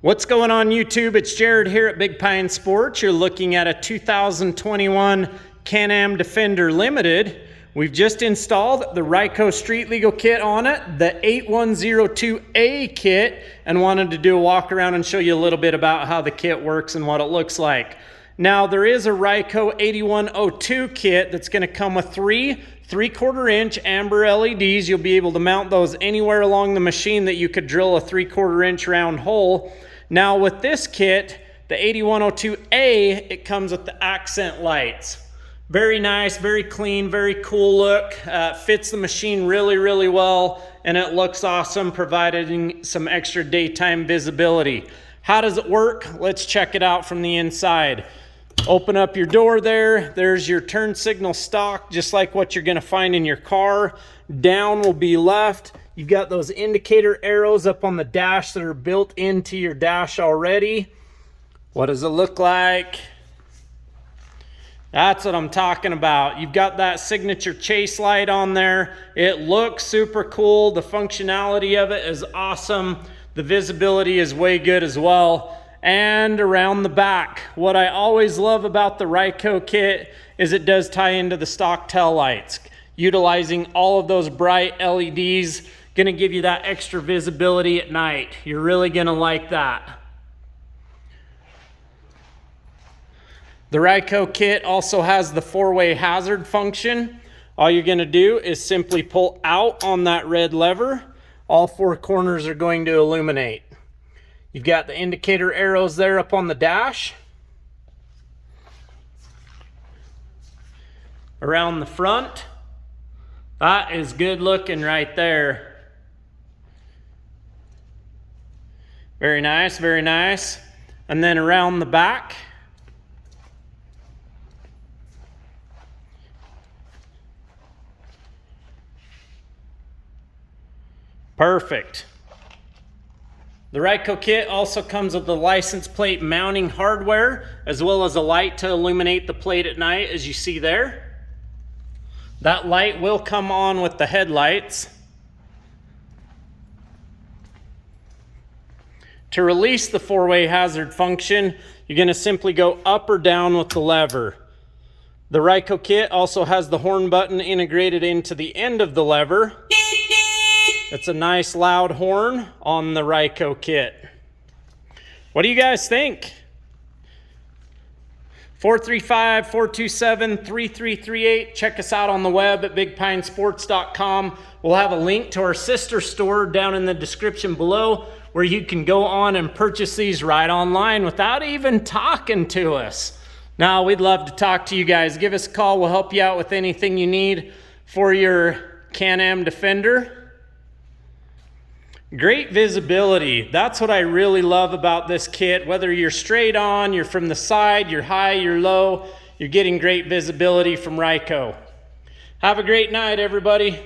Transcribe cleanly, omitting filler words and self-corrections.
What's going on YouTube? It's Jared here at Big Pine Sports. You're looking at a 2021 Can-Am Defender Limited. We've just installed the RYCO Street Legal kit on it, the 8102A kit, and wanted to do a walk around and show you a little bit about how the kit works and what it looks like. Now there is a RYCO 8102 kit that's going to come with three 3/4 inch amber LEDs. You'll be able to mount those anywhere along the machine that you could drill a 3/4 inch round hole. Now with this kit, the 8102A, it comes with the accent lights. Very nice, very clean, very cool look. Fits the machine really well, and it looks awesome, providing some extra daytime visibility. How does it work? Let's check it out from the inside. Open up your door there. There's your turn signal stock, just like what you're gonna find in your car. Down will be left. You've got those indicator arrows up on the dash that are built into your dash already. What does it look like? That's what I'm talking about. You've got that signature chase light on there. It looks super cool. The functionality of it is awesome. The visibility is way good as well. And around the back, what I always love about the RYCO kit is it does tie into the stock tail lights. Utilizing all of those bright LEDs, gonna give you that extra visibility at night. You're really gonna like that. The RYCO kit also has the 4-way hazard function. All you're gonna do is simply pull out on that red lever. All 4 corners are going to illuminate. You've got the indicator arrows there up on the dash. Around the front, that is good looking right there. Very nice, very nice. And then around the back, perfect. The RYCO kit also comes with the license plate mounting hardware, as well as a light to illuminate the plate at night, as you see there. That light will come on with the headlights. To release the 4-way hazard function, you're going to simply go up or down with the lever. The RYCO kit also has the horn button integrated into the end of the lever. It's a nice loud horn on the RYCO kit. What do you guys think? 435-427-3338. Check us out on the web at bigpinesports.com. We'll have a link to our sister store down in the description below, where you can go on and purchase these right online without even talking to us. Now, we'd love to talk to you guys. Give us a call. We'll help you out with anything you need for your Can-Am Defender. Great visibility. That's what I really love about this kit. Whether you're straight on, you're from the side, you're high, you're low, you're getting great visibility from RYCO. Have a great night, everybody.